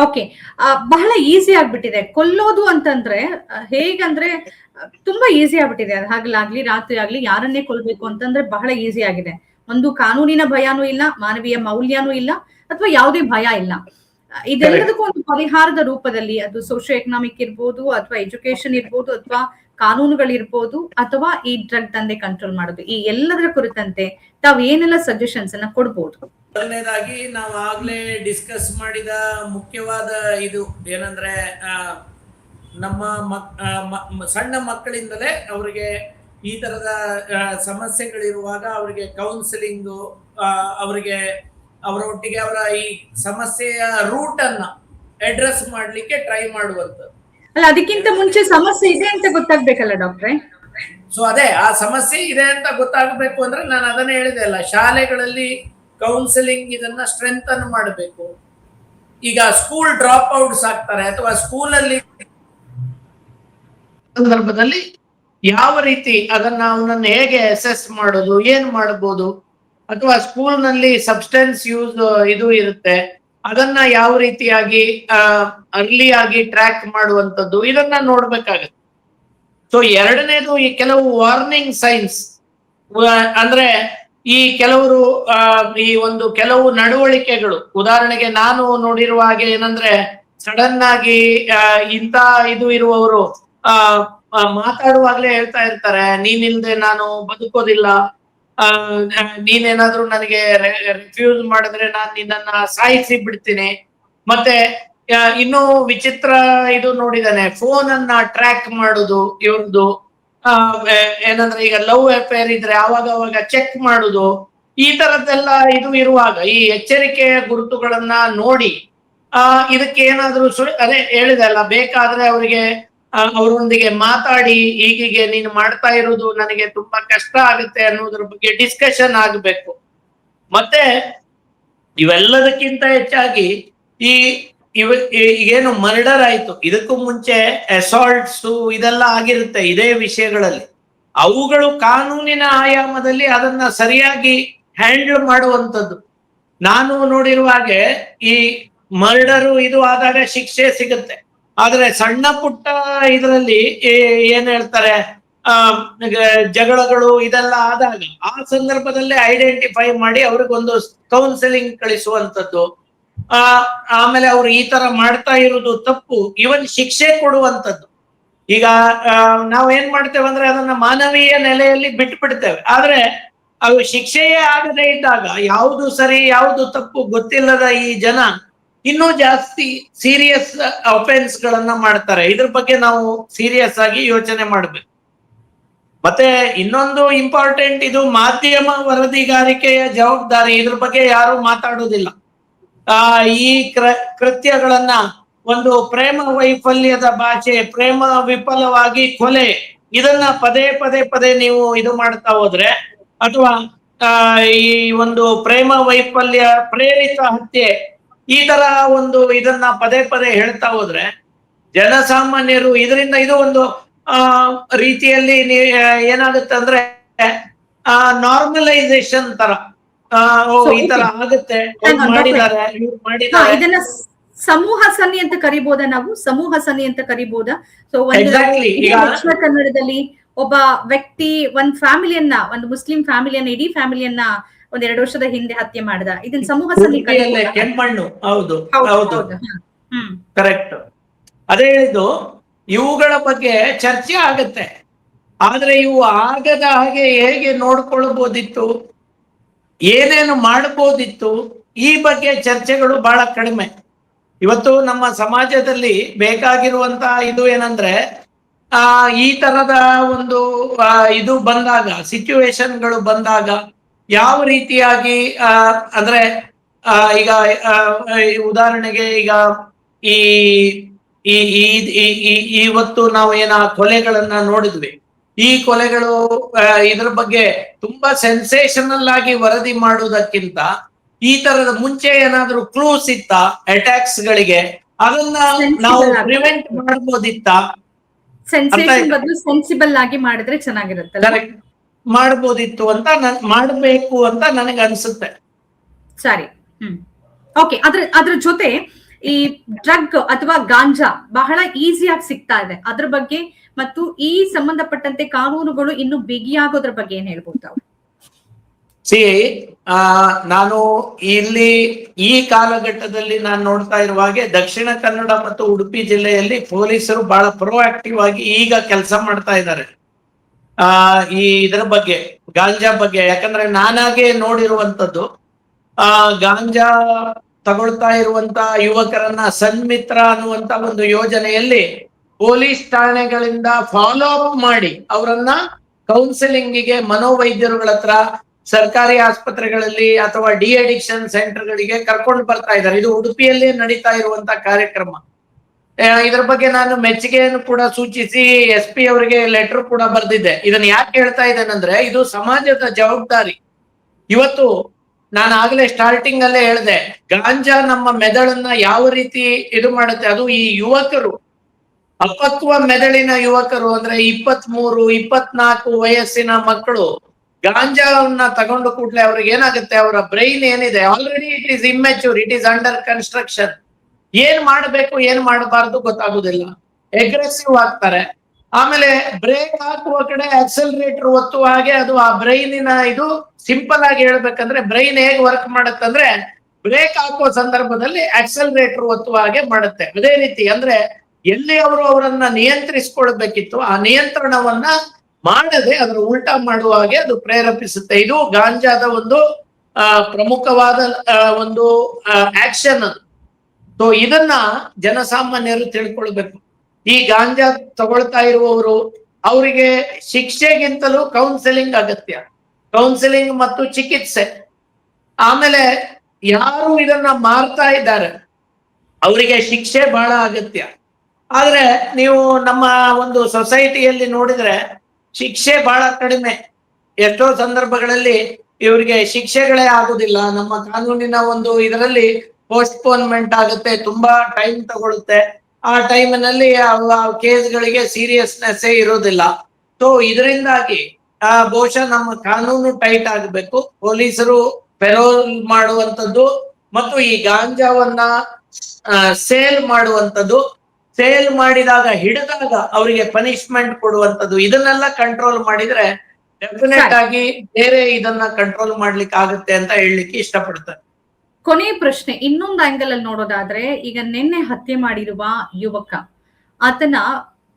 Okay. ಬಹಳ easy ಆಗ್ಬಿಟ್ಟಿದೆ ಕೊಲ್ಲೋದು ಅಂತಂದ್ರೆ. ಹೇಗಂದ್ರೆ ತುಂಬಾ ಈಸಿ ಆಗ್ಬಿಟ್ಟಿದೆ. ಅದು ಹಗಲಾಗ್ಲಿ ರಾತ್ರಿ ಆಗ್ಲಿ ಯಾರನ್ನೇ ಕೊಲ್ಬೇಕು ಅಂತಂದ್ರೆ ಬಹಳ ಈಸಿ ಆಗಿದೆ. ಒಂದು ಕಾನೂನಿನ ಭಯನೂ ಇಲ್ಲ, ಮಾನವೀಯ ಮೌಲ್ಯನೂ ಇಲ್ಲ, ಅಥವಾ ಯಾವುದೇ ಭಯ ಇಲ್ಲ. ಇದೆಲ್ಲದಕ್ಕೂ ಒಂದು ಪರಿಹಾರದ ರೂಪದಲ್ಲಿ ಅದು ಸೋಶಿಯೋ ಎಕನಾಮಿಕ್ ಇರ್ಬೋದು, ಅಥವಾ ಎಜುಕೇಶನ್ ಇರ್ಬೋದು, ಅಥವಾ ಕಾನೂನುಗಳಿರ್ಬೋದು, ಅಥವಾ ಈ ಡ್ರಗ್ ದಂಧೆ ಕಂಟ್ರೋಲ್ ಮಾಡೋದು, ಈ ಎಲ್ಲದರ ಕುರಿತಂತೆ ತಾವು ಏನೆಲ್ಲ ಸಜೆಷನ್ಸ್ ಅನ್ನ ಕೊಡ್ಬೋದು? ಮೊದಲನೇದಾಗಿ ನಾವು ಆಗ್ಲೇ ಡಿಸ್ಕಸ್ ಮಾಡಿದ ಮುಖ್ಯವಾದ ಇದು ಏನಂದ್ರೆ ನಮ್ಮ ಸಣ್ಣ ಮಕ್ಕಳಿಂದಲೇ ಅವರಿಗೆ ಈ ತರದ ಸಮಸ್ಯೆಗಳಿರುವಾಗ ಅವರಿಗೆ ಕೌನ್ಸಿಲಿಂಗು, ಅವರಿಗೆ ಅವರೊಟ್ಟಿಗೆ ಅವರ ಈ ಸಮಸ್ಯೆಯ ರೂಟ್ ಅನ್ನ ಅಡ್ರೆಸ್ ಮಾಡ್ಲಿಕ್ಕೆ ಟ್ರೈ ಮಾಡುವಂಥದ್ದು. ಅಲ್ಲ, ಅದಕ್ಕಿಂತ ಮುಂಚೆ ಸಮಸ್ಯೆ ಇದೆ ಅಂತ ಗೊತ್ತಾಗ್ಬೇಕಲ್ಲ ಡಾಕ್ಟ್ರೆ? ಸೊ ಅದೇ ಆ ಸಮಸ್ಯೆ ಇದೆ ಅಂತ ಗೊತ್ತಾಗಬೇಕು ಅಂದ್ರೆ ನಾನು ಅದನ್ನ ಹೇಳಿದೆ ಅಲ್ಲ, ಶಾಲೆಗಳಲ್ಲಿ ಕೌನ್ಸಿಲಿಂಗ್ ಇದನ್ನ ಸ್ಟ್ರೆಂಥನ್ ಮಾಡಬೇಕು. ಈಗ ಸ್ಕೂಲ್ ಡ್ರಾಪ್ ಔಟ್ಸ್ ಆಗ್ತಾರೆ, ಅಥವಾ ಸ್ಕೂಲಲ್ಲಿ ಸಂದರ್ಭದಲ್ಲಿ ಯಾವ ರೀತಿ ಅದನ್ನ ಅವನನ್ನು ಹೇಗೆ ಅಸೆಸ್ ಮಾಡೋದು, ಏನ್ ಮಾಡಬಹುದು, ಅಥವಾ ಸ್ಕೂಲ್ ನಲ್ಲಿ ಸಬ್ಸ್ಟೆನ್ಸ್ ಯೂಸ್ ಇದು ಇರುತ್ತೆ, ಅದನ್ನ ಯಾವ ರೀತಿಯಾಗಿ ಅರ್ಲಿ ಆಗಿ ಟ್ರ್ಯಾಕ್ ಮಾಡುವಂಥದ್ದು, ಇದನ್ನ ನೋಡ್ಬೇಕಾಗತ್ತೆ. ಸೊ ಎರಡನೇದು ಈ ಕೆಲವು ವಾರ್ನಿಂಗ್ ಸೈನ್ಸ್, ಅಂದ್ರೆ ಈ ಕೆಲವರು ಈ ಒಂದು ಕೆಲವು ನಡವಳಿಕೆಗಳು, ಉದಾಹರಣೆಗೆ ನಾನು ನೋಡಿರುವ ಹಾಗೆ ಏನಂದ್ರೆ ಸಡನ್ ಆಗಿ ಇಂಥ ಇದು ಇರುವವರು ಮಾತಾಡುವಾಗ್ಲೇ ಹೇಳ್ತಾ ಇರ್ತಾರೆ, ನೀನಿಲ್ದೆ ನಾನು ಬದುಕೋದಿಲ್ಲ, ನೀನೇನಾದ್ರೂ ನನಗೆ ರೆಫ್ಯೂಸ್ ಮಾಡಿದ್ರೆ ನಾನು ನಿನ್ನನ್ನ ಸಾಯಿಸಿ ಬಿಡ್ತೀನಿ. ಮತ್ತೆ ಇನ್ನೂ ವಿಚಿತ್ರ ಇದು ನೋಡಿದಾನೆ, ಫೋನ್ ಅನ್ನ ಟ್ರ್ಯಾಕ್ ಮಾಡುದು ಇವ್ರದ್ದು. ಏನಂದ್ರೆ ಈಗ ಲವ್ ಅಫೇರ್ ಇದ್ರೆ ಅವಾಗ ಚೆಕ್ ಮಾಡುದು, ಈ ತರದ್ದೆಲ್ಲ ಇದು ಇರುವಾಗ ಈ ಎಚ್ಚರಿಕೆಯ ಗುರುತುಗಳನ್ನ ನೋಡಿ ಇದಕ್ಕೆ ಏನಾದ್ರೂ ಅದೇ ಹೇಳಿದೆ ಅಲ್ಲ, ಬೇಕಾದ್ರೆ ಅವರಿಗೆ ಅವರೊಂದಿಗೆ ಮಾತಾಡಿ ಹೀಗೆ ನೀನು ಮಾಡ್ತಾ ಇರೋದು ನನಗೆ ತುಂಬಾ ಕಷ್ಟ ಆಗುತ್ತೆ ಅನ್ನೋದ್ರ ಬಗ್ಗೆ ಡಿಸ್ಕಷನ್ ಆಗ್ಬೇಕು. ಮತ್ತೆ ಇವೆಲ್ಲದಕ್ಕಿಂತ ಹೆಚ್ಚಾಗಿ ಈ ಏನು ಮರ್ಡರ್ ಆಯ್ತು, ಇದಕ್ಕೂ ಮುಂಚೆ ಅಸಾಲ್ಟ್ಸ್ ಇದೆಲ್ಲ ಆಗಿರುತ್ತೆ ಇದೇ ವಿಷಯಗಳಲ್ಲಿ, ಅವುಗಳು ಕಾನೂನಿನ ಆಯಾಮದಲ್ಲಿ ಅದನ್ನ ಸರಿಯಾಗಿ ಹ್ಯಾಂಡಲ್ ಮಾಡುವಂಥದ್ದು. ನಾನು ನೋಡಿರುವ ಹಾಗೆ ಈ ಮರ್ಡರು ಇದು ಆದಾಗ ಶಿಕ್ಷೆ ಸಿಗುತ್ತೆ, ಆದ್ರೆ ಸಣ್ಣ ಪುಟ್ಟ ಇದರಲ್ಲಿ ಏನ್ ಹೇಳ್ತಾರೆ ಜಗಳಗಳು ಇದೆಲ್ಲ ಆದಾಗ ಆ ಸಂದರ್ಭದಲ್ಲೇ ಐಡೆಂಟಿಫೈ ಮಾಡಿ ಅವ್ರಿಗೊಂದು ಕೌನ್ಸಿಲಿಂಗ್ ಕಳಿಸುವಂಥದ್ದು, ಆಮೇಲೆ ಅವ್ರು ಈ ತರ ಮಾಡ್ತಾ ಇರುವುದು ತಪ್ಪು, ಇವನ್ ಶಿಕ್ಷೆ ಕೊಡುವಂಥದ್ದು. ಈಗ ನಾವೇನ್ ಮಾಡ್ತೇವೆ ಅಂದ್ರೆ ಅದನ್ನ ಮಾನವೀಯ ನೆಲೆಯಲ್ಲಿ ಬಿಟ್ಬಿಡ್ತೇವೆ, ಆದ್ರೆ ಅವು ಶಿಕ್ಷೆಯೇ ಆಗದೆ ಇದ್ದಾಗ ಯಾವುದು ಸರಿ ಯಾವುದು ತಪ್ಪು ಗೊತ್ತಿಲ್ಲದ ಈ ಜನ ಇನ್ನೂ ಜಾಸ್ತಿ ಸೀರಿಯಸ್ ಅಫೆನ್ಸ್ ಗಳನ್ನ ಮಾಡ್ತಾರೆ. ಇದ್ರ ಬಗ್ಗೆ ನಾವು ಸೀರಿಯಸ್ ಆಗಿ ಯೋಚನೆ ಮಾಡ್ಬೇಕು. ಮತ್ತೆ ಇನ್ನೊಂದು ಇಂಪಾರ್ಟೆಂಟ್, ಇದು ಮಾಧ್ಯಮ ವರದಿಗಾರಿಕೆಯ ಜವಾಬ್ದಾರಿ, ಇದ್ರ ಬಗ್ಗೆ ಯಾರು ಮಾತಾಡೋದಿಲ್ಲ. ಈ ಕೃತ್ಯಗಳನ್ನ ಒಂದು ಪ್ರೇಮ ವೈಫಲ್ಯದ ಭಾಷೆ, ಪ್ರೇಮ ವಿಫಲವಾಗಿ ಕೊಲೆ, ಇದನ್ನ ಪದೇ ನೀವು ಇದು ಮಾಡ್ತಾ ಹೋದ್ರೆ, ಅಥವಾ ಈ ಒಂದು ಪ್ರೇಮ ವೈಫಲ್ಯ ಪ್ರೇರಿತ ಹತ್ಯೆ, ಈ ತರ ಒಂದು ಇದನ್ನ ಪದೇ ಹೇಳ್ತಾ ಹೋದ್ರೆ ಜನಸಾಮಾನ್ಯರು ಇದರಿಂದ ಇದು ಒಂದು ರೀತಿಯಲ್ಲಿ ಏನಾಗುತ್ತೆ ಅಂದ್ರೆ ನಾರ್ಮಲೈಸೇಷನ್ ತರ, ಈ ತರ ಆಗುತ್ತೆ, ಮಾಡಿದ್ದಾರೆ. ಇದನ್ನ ಸಮೂಹ ಸನ್ನಿ ಅಂತ ಕರಿಬೋದ, ನಾವು ಸಮೂಹ ಸನ್ನಿ ಅಂತ ಕರಿಬೋದ? ಸೊ ದಕ್ಷಿಣ ಕನ್ನಡದಲ್ಲಿ ಒಬ್ಬ ವ್ಯಕ್ತಿ ಒಂದ್ ಫ್ಯಾಮಿಲಿಯನ್ನ, ಒಂದು ಮುಸ್ಲಿಂ ಫ್ಯಾಮಿಲಿಯನ್ನ, ಇಡೀ ಫ್ಯಾಮಿಲಿಯನ್ನ ಒಂದೆರಡು ವರ್ಷದ ಹಿಂದೆ ಹತ್ಯೆ ಮಾಡಿದ, ಇದನ್ನ ಸಮೂಹ ಸನ್ನಿ ಕೆಮ್ಮಣ್ಣು. ಹೌದು ಕರೆಕ್ಟ್. ಅದೇ ಇದು ಇವುಗಳ ಬಗ್ಗೆ ಚರ್ಚೆ ಆಗತ್ತೆ, ಆದ್ರೆ ಇವು ಆಗದ ಹಾಗೆ ಹೇಗೆ ನೋಡ್ಕೊಳ್ಬೋದಿತ್ತು, ಏನೇನು ಮಾಡಬಹುದಿತ್ತು, ಈ ಬಗ್ಗೆ ಚರ್ಚೆಗಳು ಬಹಳ ಕಡಿಮೆ. ಇವತ್ತು ನಮ್ಮ ಸಮಾಜದಲ್ಲಿ ಬೇಕಾಗಿರುವಂತ ಇದು ಏನಂದ್ರೆ ಈ ತರದ ಒಂದು ಇದು ಬಂದಾಗ, ಸಿಚುವೇಶನ್ಗಳು ಬಂದಾಗ ಯಾವ ರೀತಿಯಾಗಿ ಅಂದ್ರೆ ಈಗ ಉದಾಹರಣೆಗೆ ಈಗ ಇವತ್ತು ನಾವು ಕೊಲೆಗಳನ್ನ ನೋಡಿದ್ವಿ. ಈ ಕೊಲೆಗಳು ಇದ್ರ ಬಗ್ಗೆ ತುಂಬಾ ಸೆನ್ಸೇಷನಲ್ ಆಗಿ ವರದಿ ಮಾಡುವುದಕ್ಕಿಂತ ಈ ತರದ ಮುಂಚೆ ಏನಾದ್ರೂ ಕ್ಲೂಸ್ ಇತ್ತ ಅಟ್ಯಾಕ್ಸ್ ಗಳಿಗೆ, ಅದನ್ನ ನಾವು ಪ್ರಿವೆಂಟ್ ಮಾಡಬಹುದಿತ್ತ, ಸೆನ್ಸಿಬಲ್ ಆಗಿ ಮಾಡಿದ್ರೆ ಚೆನ್ನಾಗಿರುತ್ತೆ, ಕರೆಕ್ಟ್ ಮಾಡಬಹುದಿತ್ತು ಅಂತ ಮಾಡಬೇಕು ಅಂತ ನನಗೆ ಅನ್ಸುತ್ತೆ. ಸರಿ. ಓಕೆ. ಅದ್ರ ಜೊತೆ ಈ ಡ್ರಗ್ ಅಥವಾ ಗಾಂಜಾ ಬಹಳ ಈಸಿಯಾಗಿ ಸಿಗ್ತಾ ಇದೆ, ಅದ್ರ ಬಗ್ಗೆ ಮತ್ತು ಈ ಸಂಬಂಧಪಟ್ಟಂತೆ ಕಾನೂನುಗಳು ಇನ್ನು ಬಿಗಿಯಾಗೋದ್ರ ಬಗ್ಗೆ ಏನ್ ಹೇಳ್ಬೋದು ತಾವು? ಸಿ ನಾನು ಇಲ್ಲಿ ಈ ಕಾಲಘಟ್ಟದಲ್ಲಿ ನಾನು ನೋಡ್ತಾ ಇರುವ ಹಾಗೆ ದಕ್ಷಿಣ ಕನ್ನಡ ಮತ್ತು ಉಡುಪಿ ಜಿಲ್ಲೆಯಲ್ಲಿ ಪೊಲೀಸರು ಬಹಳ ಪ್ರೊಆಕ್ಟಿವ್ ಆಗಿ ಈಗ ಕೆಲಸ ಮಾಡ್ತಾ ಇದ್ದಾರೆ ಈ ಇದರ ಬಗ್ಗೆ, ಗಾಂಜಾ ಬಗ್ಗೆ. ಯಾಕಂದ್ರೆ ನಾನಾಗೆ ನೋಡಿರುವಂತದ್ದು, ಗಾಂಜಾ ತಗೊಳ್ತಾ ಇರುವಂತ ಯುವಕರನ್ನ ಸನ್ಮಿತ್ರ ಅನ್ನುವಂತ ಒಂದು ಯೋಜನೆಯಲ್ಲಿ ಪೊಲೀಸ್ ಠಾಣೆಗಳಿಂದ ಫಾಲೋ ಅಪ್ ಮಾಡಿ ಅವರನ್ನ ಕೌನ್ಸಿಲಿಂಗಿಗೆ ಮನೋವೈದ್ಯರುಗಳ ಹತ್ರ, ಸರ್ಕಾರಿ ಆಸ್ಪತ್ರೆಗಳಲ್ಲಿ ಅಥವಾ ಡಿ ಅಡಿಕ್ಷನ್ ಸೆಂಟರ್ಗಳಿಗೆ ಕರ್ಕೊಂಡು ಬರ್ತಾ ಇದ್ದಾರೆ. ಇದು ಉಡುಪಿಯಲ್ಲಿ ನಡೀತಾ ಇರುವಂತ ಕಾರ್ಯಕ್ರಮ. ಇದರ ಬಗ್ಗೆ ನಾನು ಮೆಚ್ಚುಗೆಯನ್ನು ಕೂಡ ಸೂಚಿಸಿ SP ಅವರಿಗೆ ಲೆಟರ್ ಕೂಡ ಬರೆದಿದ್ದೆ. ಇದನ್ನ ಯಾಕೆ ಹೇಳ್ತಾ ಇದ್ದೇನೆಂದ್ರೆ, ಇದು ಸಮಾಜದ ಜವಾಬ್ದಾರಿ. ಇವತ್ತು ನಾನು ಆಗ್ಲೇ ಸ್ಟಾರ್ಟಿಂಗ್ ಅಲ್ಲೇ ಹೇಳಿದೆ, ಗಾಂಜಾ ನಮ್ಮ ಮೆದುಳನ್ನ ಯಾವ ರೀತಿ ಇದು ಮಾಡುತ್ತೆ. ಅದು ಈ ಯುವಕರು, ಅಪಕ್ವ ಮೆದುಳಿನ ಯುವಕರು, ಅಂದ್ರೆ 23, 24 ವಯಸ್ಸಿನ ಮಕ್ಕಳು ಗಾಂಜಾವನ್ನ ತಗೊಂಡು ಕೂಡಲೇ ಅವ್ರಿಗೆ ಏನಾಗುತ್ತೆ, ಅವರ ಬ್ರೈನ್ ಏನಿದೆ already it is immature, it is under construction. ಏನ್ ಮಾಡಬೇಕು ಏನ್ ಮಾಡಬಾರ್ದು ಗೊತ್ತಾಗುದಿಲ್ಲ, ಅಗ್ರೆಸಿವ್ ಆಗ್ತಾರೆ. ಆಮೇಲೆ ಬ್ರೇಕ್ ಹಾಕುವ ಕಡೆ ಆಕ್ಸಲರೇಟರ್ ಒತ್ತುವ ಹಾಗೆ ಅದು ಆ ಬ್ರೈನಿನ ಇದು ಸಿಂಪಲ್ ಆಗಿ ಹೇಳ್ಬೇಕಂದ್ರೆ ಬ್ರೈನ್ ಹೇಗೆ ವರ್ಕ್ ಮಾಡುತ್ತಂದ್ರೆ ಬ್ರೇಕ್ ಹಾಕುವ ಸಂದರ್ಭದಲ್ಲಿ ಆಕ್ಸಲರೇಟರ್ ಒತ್ತುವ ಹಾಗೆ ಮಾಡುತ್ತೆ. ಅದೇ ರೀತಿ ಅಂದ್ರೆ ಎಲ್ಲಿ ಅವರು ಅವರನ್ನ ನಿಯಂತ್ರಿಸಿಕೊಳ್ಬೇಕಿತ್ತು ಆ ನಿಯಂತ್ರಣವನ್ನ ಮಾಡದೆ ಅದರ ಉಲ್ಟಾ ಮಾಡುವ ಹಾಗೆ ಅದು ಪ್ರೇರೇಪಿಸುತ್ತೆ. ಇದು ಗಾಂಜಾದ ಒಂದು ಪ್ರಮುಖವಾದ ಒಂದು ಆಕ್ಷನ್. ಸೊ ಇದನ್ನ ಜನಸಾಮಾನ್ಯರು ತಿಳ್ಕೊಳ್ಬೇಕು. ಈ ಗಾಂಜಾ ತಗೊಳ್ತಾ ಇರುವವರು, ಅವರಿಗೆ ಶಿಕ್ಷೆಗಿಂತಲೂ ಕೌನ್ಸಿಲಿಂಗ್ ಅಗತ್ಯ, ಕೌನ್ಸಿಲಿಂಗ್ ಮತ್ತು ಚಿಕಿತ್ಸೆ. ಆಮೇಲೆ ಯಾರು ಇದನ್ನ ಮಾರ್ತಾ ಇದ್ದಾರೆ ಅವರಿಗೆ ಶಿಕ್ಷೆ ಬಹಳ ಅಗತ್ಯ. ಆದ್ರೆ ನೀವು ನಮ್ಮ ಒಂದು ಸೊಸೈಟಿಯಲ್ಲಿ ನೋಡಿದ್ರೆ ಶಿಕ್ಷೆ ಬಹಳ ಕಡಿಮೆ. ಎಷ್ಟೋ ಸಂದರ್ಭಗಳಲ್ಲಿ ಇವರಿಗೆ ಶಿಕ್ಷೆಗಳೇ ಆಗುದಿಲ್ಲ. ನಮ್ಮ ಕಾನೂನಿನ ಒಂದು ಇದರಲ್ಲಿ ಪೋಸ್ಟ್ಪೋನ್ಮೆಂಟ್ ಆಗುತ್ತೆ, ತುಂಬಾ ಟೈಮ್ ತಗೊಳುತ್ತೆ. ಆ ಟೈಮಿನಲ್ಲಿ ಕೇಸ್ಗಳಿಗೆ ಸೀರಿಯಸ್ನೆಸ್ ಇರೋದಿಲ್ಲ. ಸೊ ಇದರಿಂದಾಗಿ ಬಹುಶಃ ನಮ್ಮ ಕಾನೂನು ಟೈಟ್ ಆಗಬೇಕು. ಪೊಲೀಸರು ಪೆರೋಲ್ ಮಾಡುವಂಥದ್ದು ಮತ್ತು ಈ ಗಾಂಜಾವನ್ನ ಸೇಲ್ ಮಾಡುವಂಥದ್ದು, ಸೇಲ್ ಮಾಡಿದಾಗ ಹಿಡಿದಾಗ ಅವರಿಗೆ ಪನಿಷ್ಮೆಂಟ್ ಕೊಡುವಂಥದ್ದು, ಇದನ್ನೆಲ್ಲ ಕಂಟ್ರೋಲ್ ಮಾಡಿದ್ರೆ ಡೆಫಿನೆಟ್ ಆಗಿ ಬೇರೆ ಇದನ್ನ ಕಂಟ್ರೋಲ್ ಮಾಡ್ಲಿಕ್ಕೆ ಆಗುತ್ತೆ ಅಂತ ಹೇಳಲಿಕ್ಕೆ ಇಷ್ಟಪಡ್ತಾರೆ. ಕೊನೆಯ ಪ್ರಶ್ನೆ, ಇನ್ನೊಂದು ಆಂಗಲ್ ಅಲ್ಲಿ ನೋಡೋದಾದ್ರೆ, ಈಗ ನಿನ್ನೆ ಹತ್ಯೆ ಮಾಡಿರುವ ಯುವಕ, ಆತನ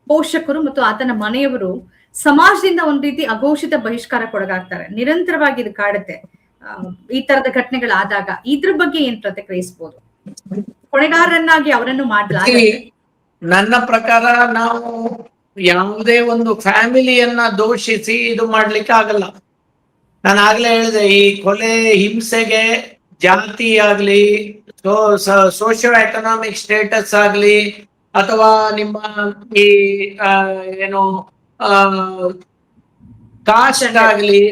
ಪೋಷಕರು ಮತ್ತು ಆತನ ಮನೆಯವರು ಸಮಾಜದಿಂದ ಒಂದ್ ರೀತಿ ಅಘೋಷಿತ ಬಹಿಷ್ಕಾರಕ್ಕೊಳಗಾಗ್ತಾರೆ. ನಿರಂತರವಾಗಿ ಇದು ಕಾಡುತ್ತೆ ಈ ತರದ ಘಟನೆಗಳಾದಾಗ. ಇದ್ರ ಬಗ್ಗೆ ಏನ್ ಪ್ರತಿಕ್ರಿಯಿಸಬಹುದು? ಹೊಣೆಗಾರರನ್ನಾಗಿ ಅವರನ್ನು ಮಾಡಲಾಗಿದೆ. ನನ್ನ ಪ್ರಕಾರ ನಾವು ಯಾವುದೇ ಒಂದು ಫ್ಯಾಮಿಲಿಯನ್ನ ದೋಷಿಸಿ ಇದು ಮಾಡ್ಲಿಕ್ಕೆ ಆಗಲ್ಲ. ನಾನು ಆಗ್ಲೇ ಹೇಳಿದೆ, ಈ ಕೊಲೆ ಹಿಂಸೆಗೆ ಜಾತಿ ಆಗ್ಲಿ, ಸೋಶಿಯೋ ಎಕನಾಮಿಕ್ ಸ್ಟೇಟಸ್ ಆಗ್ಲಿ, ಅಥವಾ ನಿಮ್ಮ ಈ ಏನು ಕಾಸ್ಟ್ ಆಗ್ಲಿ,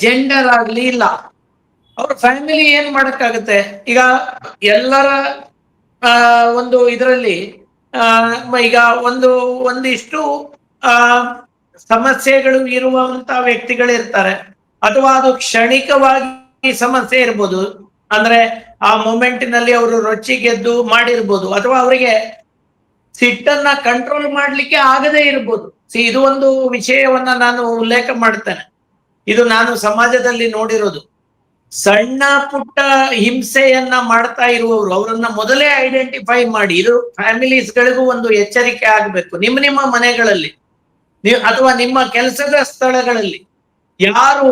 ಜೆಂಡರ್ ಆಗ್ಲಿ ಇಲ್ಲ. ಅವ್ರ ಫ್ಯಾಮಿಲಿ ಏನ್ ಮಾಡಕ್ಕಾಗತ್ತೆ? ಈಗ ಎಲ್ಲರ ಒಂದು ಇದರಲ್ಲಿ ಈಗ ಒಂದಿಷ್ಟು ಸಮಸ್ಯೆಗಳು ಇರುವಂತ ವ್ಯಕ್ತಿಗಳಿರ್ತಾರೆ, ಅಥವಾ ಅದು ಕ್ಷಣಿಕವಾಗಿ ಸಮಸ್ಯೆ ಇರ್ಬೋದು. ಅಂದ್ರೆ ಆ ಮೊಮೆಂಟಿನಲ್ಲಿ ಅವರು ರೊಚ್ಚಿಗೆದ್ದು ಮಾಡಿರ್ಬೋದು, ಅಥವಾ ಅವರಿಗೆ ಸಿಟ್ಟನ್ನ ಕಂಟ್ರೋಲ್ ಮಾಡ್ಲಿಕ್ಕೆ ಆಗದೇ ಇರ್ಬೋದು. ಇದು ಒಂದು ವಿಷಯವನ್ನ ನಾನು ಉಲ್ಲೇಖ ಮಾಡ್ತೇನೆ. ಇದು ನಾನು ಸಮಾಜದಲ್ಲಿ ನೋಡಿರೋದು. ಸಣ್ಣ ಪುಟ್ಟ ಹಿಂಸೆಯನ್ನ ಮಾಡ್ತಾ ಇರುವವರು ಅವರನ್ನ ಮೊದಲೇ ಐಡೆಂಟಿಫೈ ಮಾಡಿ, ಇದು ಫ್ಯಾಮಿಲೀಸ್ಗಳಿಗೂ ಒಂದು ಎಚ್ಚರಿಕೆ ಆಗ್ಬೇಕು. ನಿಮ್ಮ ಮನೆಗಳಲ್ಲಿ ಅಥವಾ ನಿಮ್ಮ ಕೆಲಸದ ಸ್ಥಳಗಳಲ್ಲಿ ಯಾರು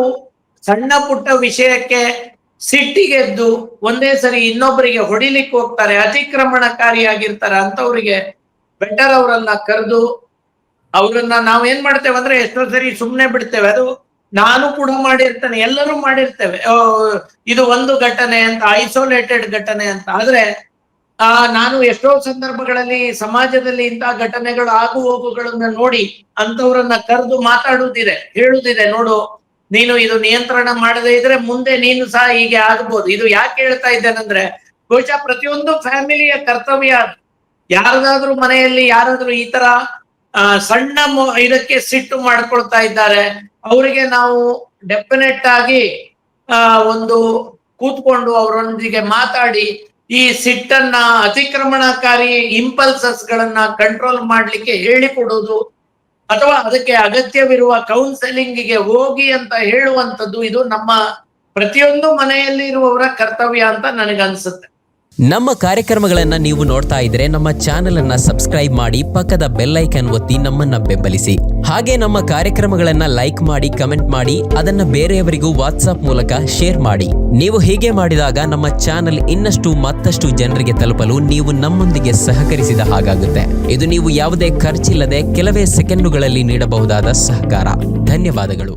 ಸಣ್ಣ ಪುಟ್ಟ ವಿಷಯಕ್ಕೆ ಸಿಟ್ಟಿಗೆದ್ದು ಒಂದೇ ಸರಿ ಇನ್ನೊಬ್ಬರಿಗೆ ಹೊಡಿಲಿಕ್ಕೆ ಹೋಗ್ತಾರೆ, ಅತಿಕ್ರಮಣಕಾರಿಯಾಗಿರ್ತಾರೆ, ಅಂತವ್ರಿಗೆ ಬೆಟರ್ ಅವರನ್ನ ಕರೆದು ಅವ್ರನ್ನ ನಾವೇನ್ ಮಾಡ್ತೇವೆ ಅಂದ್ರೆ ಎಷ್ಟೋ ಸರಿ ಸುಮ್ನೆ ಬಿಡ್ತೇವೆ. ಅದು ನಾನು ಕೂಡ ಮಾಡಿರ್ತೇನೆ, ಎಲ್ಲರೂ ಮಾಡಿರ್ತೇವೆ, ಇದು ಒಂದು ಘಟನೆ ಅಂತ, ಐಸೋಲೇಟೆಡ್ ಘಟನೆ ಅಂತ. ಆದ್ರೆ ನಾನು ಎಷ್ಟೋ ಸಂದರ್ಭಗಳಲ್ಲಿ ಸಮಾಜದಲ್ಲಿ ಇಂತಹ ಘಟನೆಗಳು ಆಗು ಹೋಗುಗಳನ್ನ ನೋಡಿ ಅಂತವ್ರನ್ನ ಕರೆದು ಮಾತಾಡುವುದಿದೆ, ಹೇಳುವುದಿದೆ, ನೋಡು ನೀನು ಇದು ನಿಯಂತ್ರಣ ಮಾಡದೇ ಇದ್ರೆ ಮುಂದೆ ನೀನು ಸಹ ಹೀಗೆ ಆಗ್ಬೋದು. ಇದು ಯಾಕೆ ಹೇಳ್ತಾ ಇದ್ದೇನೆಂದ್ರೆ, ಬಹುಶಃ ಪ್ರತಿಯೊಂದು ಫ್ಯಾಮಿಲಿಯ ಕರ್ತವ್ಯ. ಯಾರದಾದ್ರೂ ಮನೆಯಲ್ಲಿ ಯಾರಾದ್ರೂ ಈ ತರ ಸಣ್ಣ ಇದಕ್ಕೆ ಸಿಟ್ಟು ಮಾಡ್ಕೊಳ್ತಾ ಇದ್ದಾರೆ, ಅವರಿಗೆ ನಾವು ಡೆಫಿನೆಟ್ ಆಗಿ ಒಂದು ಕೂತ್ಕೊಂಡು ಅವರೊಂದಿಗೆ ಮಾತಾಡಿ ಈ ಸಿಟ್ಟನ್ನ, ಅತಿಕ್ರಮಣಕಾರಿ ಇಂಪಲ್ಸಸ್ ಗಳನ್ನ ಕಂಟ್ರೋಲ್ ಮಾಡ್ಲಿಕ್ಕೆ ಹೇಳಿಕೊಡೋದು ಅಥವಾ ಅದಕ್ಕೆ ಅಗತ್ಯವಿರುವ ಕೌನ್ಸೆಲಿಂಗಿಗೆ ಹೋಗಿ ಅಂತ ಹೇಳುವಂಥದ್ದು ಇದು ನಮ್ಮ ಪ್ರತಿಯೊಂದು ಮನೆಯಲ್ಲಿ ಇರುವವರ ಕರ್ತವ್ಯ ಅಂತ ನನಗನ್ಸುತ್ತೆ. ನಮ್ಮ ಕಾರ್ಯಕ್ರಮಗಳನ್ನ ನೀವು ನೋಡ್ತಾ ಇದ್ರೆ ನಮ್ಮ ಚಾನೆಲ್ ಅನ್ನ ಸಬ್ಸ್ಕ್ರೈಬ್ ಮಾಡಿ, ಪಕ್ಕದ ಬೆಲ್ ಐಕನ್ ಒತ್ತಿ ನಮ್ಮನ್ನ ಬೆಂಬಲಿಸಿ. ಹಾಗೆ ನಮ್ಮ ಕಾರ್ಯಕ್ರಮಗಳನ್ನ ಲೈಕ್ ಮಾಡಿ, ಕಮೆಂಟ್ ಮಾಡಿ, ಅದನ್ನ ಬೇರೆಯವರಿಗೂ ವಾಟ್ಸ್ಆಪ್ ಮೂಲಕ ಶೇರ್ ಮಾಡಿ. ನೀವು ಹೀಗೆ ಮಾಡಿದಾಗ ನಮ್ಮ ಚಾನೆಲ್ ಇನ್ನಷ್ಟು ಮತ್ತಷ್ಟು ಜನರಿಗೆ ತಲುಪಲು ನೀವು ನಮ್ಮೊಂದಿಗೆ ಸಹಕರಿಸಿದ ಹಾಗಾಗುತ್ತೆ. ಇದು ನೀವು ಯಾವುದೇ ಖರ್ಚಿಲ್ಲದೆ ಕೆಲವೇ ಸೆಕೆಂಡುಗಳಲ್ಲಿ ನೀಡಬಹುದಾದ ಸಹಕಾರ. ಧನ್ಯವಾದಗಳು.